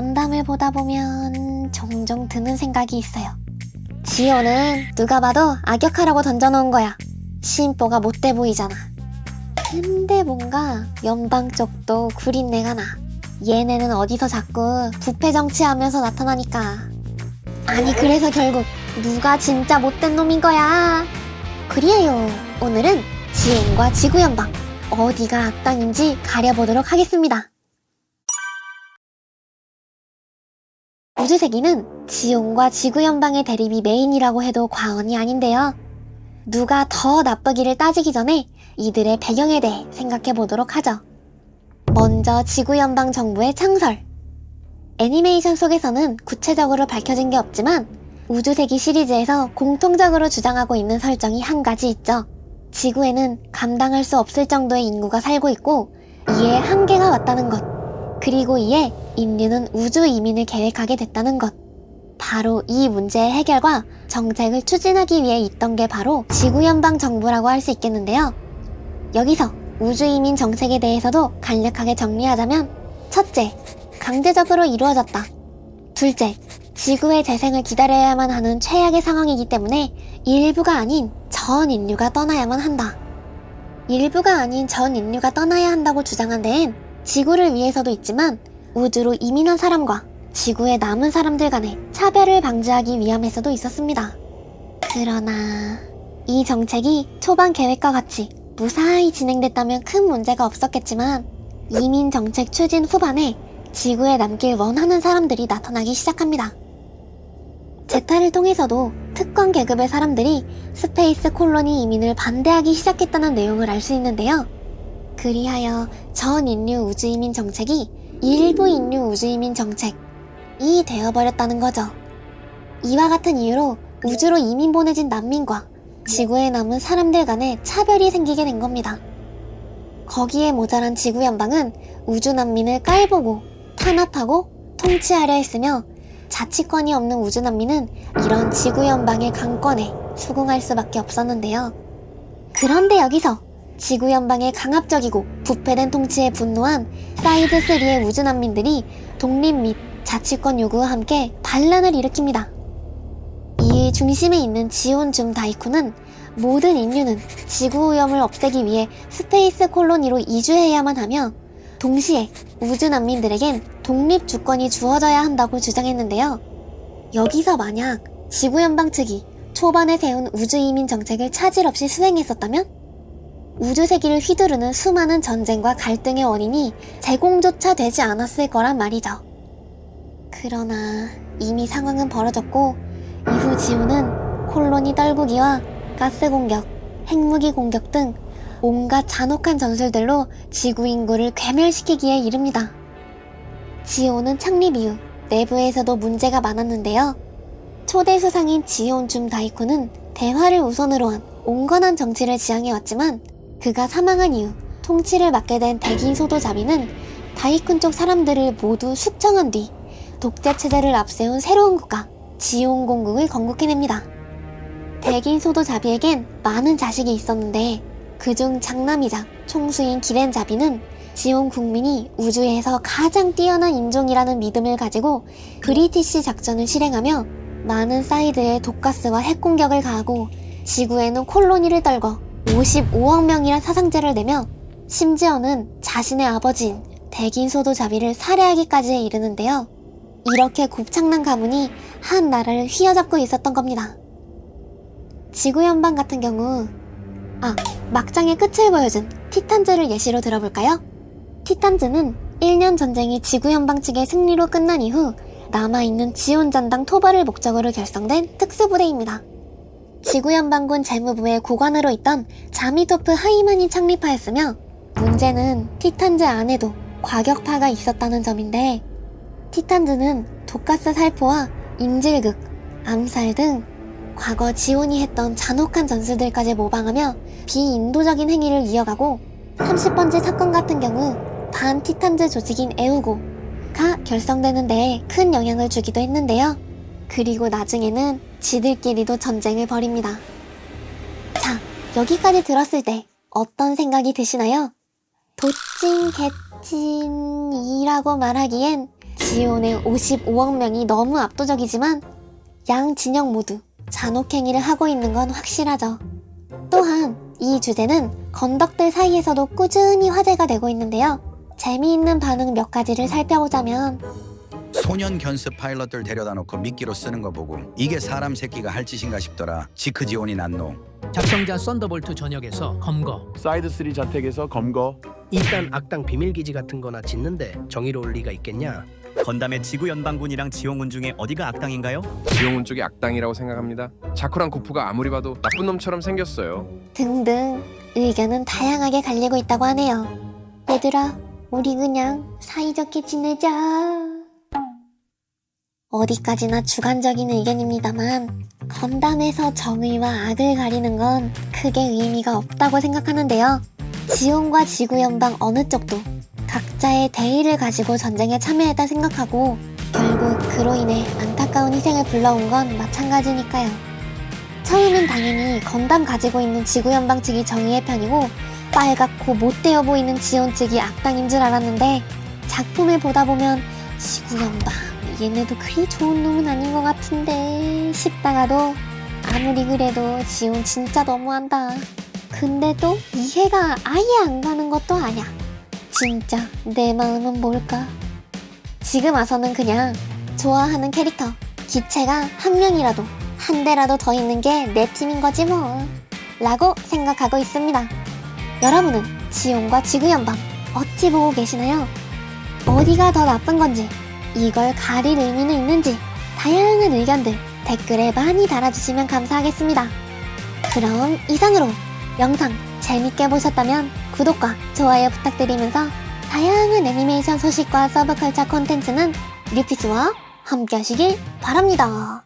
건담을 보다 보면 종종 드는 생각이 있어요. 지오는 누가 봐도 악역하라고 던져놓은 거야. 심보가 못돼 보이잖아. 근데 뭔가 연방 쪽도 구린내가 나. 얘네는 어디서 자꾸 부패 정치하면서 나타나니까. 아니 그래서 결국 누가 진짜 못된 놈인 거야. 그리해요. 오늘은 지온과 지구연방 어디가 악당인지 가려보도록 하겠습니다. 우주세기는 지온과 지구연방의 대립이 메인이라고 해도 과언이 아닌데요. 누가 더 나쁘기를 따지기 전에 이들의 배경에 대해 생각해보도록 하죠. 먼저 지구연방 정부의 창설. 애니메이션 속에서는 구체적으로 밝혀진 게 없지만 우주세기 시리즈에서 공통적으로 주장하고 있는 설정이 한 가지 있죠. 지구에는 감당할 수 없을 정도의 인구가 살고 있고 이에 한계가 왔다는 것. 그리고 이에 인류는 우주 이민을 계획하게 됐다는 것. 바로 이 문제의 해결과 정책을 추진하기 위해 있던 게 바로 지구연방 정부라고 할 수 있겠는데요. 여기서 우주 이민 정책에 대해서도 간략하게 정리하자면 첫째, 강제적으로 이루어졌다. 둘째, 지구의 재생을 기다려야만 하는 최악의 상황이기 때문에 일부가 아닌 전 인류가 떠나야만 한다. 일부가 아닌 전 인류가 떠나야 한다고 주장한 데엔 지구를 위해서도 있지만 우주로 이민한 사람과 지구에 남은 사람들 간의 차별을 방지하기 위함에서도 있었습니다. 그러나 이 정책이 초반 계획과 같이 무사히 진행됐다면 큰 문제가 없었겠지만 이민 정책 추진 후반에 지구에 남길 원하는 사람들이 나타나기 시작합니다. 제타를 통해서도 특권 계급의 사람들이 스페이스 콜로니 이민을 반대하기 시작했다는 내용을 알 수 있는데요. 그리하여 전 인류 우주 이민 정책이 일부 인류 우주 이민 정책이 되어버렸다는 거죠. 이와 같은 이유로 우주로 이민 보내진 난민과 지구에 남은 사람들 간에 차별이 생기게 된 겁니다. 거기에 모자란 지구연방은 우주 난민을 깔보고 탄압하고 통치하려 했으며 자치권이 없는 우주 난민은 이런 지구연방의 강권에 수긍할 수밖에 없었는데요. 그런데 여기서 지구연방의 강압적이고 부패된 통치에 분노한 사이드3의 우주 난민들이 독립 및 자치권 요구와 함께 반란을 일으킵니다. 이 중심에 있는 지온 줌 다이쿠는 모든 인류는 지구 오염을 없애기 위해 스페이스 콜로니로 이주해야만 하며 동시에 우주 난민들에겐 독립 주권이 주어져야 한다고 주장했는데요. 여기서 만약 지구연방 측이 초반에 세운 우주 이민 정책을 차질 없이 수행했었다면 우주세기를 휘두르는 수많은 전쟁과 갈등의 원인이 제공조차 되지 않았을 거란 말이죠. 그러나 이미 상황은 벌어졌고 이후 지구는 콜로니 떨구기와 가스 공격, 핵무기 공격 등 온갖 잔혹한 전술들로 지구 인구를 괴멸시키기에 이릅니다. 지온은 창립 이후 내부에서도 문제가 많았는데요. 초대 수상인 지온 줌 다이쿠는 대화를 우선으로 한 온건한 정치를 지향해왔지만 그가 사망한 이후 통치를 맡게 된 백인 소도자비는 다이쿤 쪽 사람들을 모두 숙청한 뒤 독재 체제를 앞세운 새로운 국가 지온 공국을 건국해냅니다. 백인 소도자비에겐 많은 자식이 있었는데 그중 장남이자 총수인 기렌자비는 지온 국민이 우주에서 가장 뛰어난 인종이라는 믿음을 가지고 브리티시 작전을 실행하며 많은 사이드에 독가스와 핵공격을 가하고 지구에는 콜로니를 떨궈 55억 명이란 사상제를 내며 심지어는 자신의 아버지인 백인 소도자비를 살해하기까지 이르는데요. 이렇게 곱창난 가문이 한 나라를 휘어잡고 있었던 겁니다. 지구연방 같은 경우 막장의 끝을 보여준 티탄즈를 예시로 들어볼까요? 티탄즈는 1년 전쟁이 지구연방 측의 승리로 끝난 이후 남아있는 지온전당 토벌을 목적으로 결성된 특수부대입니다. 지구연방군 재무부의 고관으로 있던 자미토프 하이만이 창립하였으며 문제는 티탄즈 안에도 과격파가 있었다는 점인데 티탄즈는 독가스 살포와 인질극, 암살 등 과거 지온이 했던 잔혹한 전술들까지 모방하며 비인도적인 행위를 이어가고 30번째 사건 같은 경우 반 티탄즈 조직인 에우고가 결성되는 데에 큰 영향을 주기도 했는데요. 그리고 나중에는 지들끼리도 전쟁을 벌입니다. 자, 여기까지 들었을 때 어떤 생각이 드시나요? 도찐 개찐이라고 말하기엔 지온의 55억 명이 너무 압도적이지만 양 진영 모두 잔혹행위를 하고 있는 건 확실하죠. 또한 이 주제는 건덕들 사이에서도 꾸준히 화제가 되고 있는데요. 재미있는 반응 몇 가지를 살펴보자면 소년 견습 파일럿들 데려다 놓고 미끼로 쓰는 거 보고 이게 사람 새끼가 할 짓인가 싶더라. 지크지온이 난노. 작성자 썬더볼트 전역에서 검거. 사이드3 자택에서 검거. 일단 악당 비밀기지 같은 거나 짓는데 정의로울 리가 있겠냐? 건담의 지구연방군이랑 지용군 중에 어디가 악당인가요? 지용훈 쪽이 악당이라고 생각합니다. 자쿠랑 고프가 아무리 봐도 나쁜 놈처럼 생겼어요. 등등 의견은 다양하게 갈리고 있다고 하네요. 얘들아, 우리 그냥 사이좋게 지내자. 어디까지나 주관적인 의견입니다만 건담에서 정의와 악을 가리는 건 크게 의미가 없다고 생각하는데요. 지온과 지구연방 어느 쪽도 각자의 대의를 가지고 전쟁에 참여했다 생각하고 결국 그로 인해 안타까운 희생을 불러온 건 마찬가지니까요. 처음엔 당연히 건담 가지고 있는 지구연방 측이 정의의 편이고 빨갛고 못되어 보이는 지온 측이 악당인 줄 알았는데 작품을 보다 보면 지구연방 얘네도 그리 좋은 놈은 아닌 것 같은데 싶다가도 아무리 그래도 지온 진짜 너무한다. 근데 또 이해가 아예 안 가는 것도 아냐. 진짜 내 마음은 뭘까? 지금 와서는 그냥 좋아하는 캐릭터, 기체가 한 명이라도 한 대라도 더 있는 게 내 팀인 거지 뭐 라고 생각하고 있습니다. 여러분은 지온과 지구연방 어찌 보고 계시나요? 어디가 더 나쁜 건지, 이걸 가릴 의미는 있는지 다양한 의견들 댓글에 많이 달아주시면 감사하겠습니다. 그럼 이상으로 영상 재밌게 보셨다면 구독과 좋아요 부탁드리면서 다양한 애니메이션 소식과 서브컬처 콘텐츠는 류피스와 함께 하시길 바랍니다.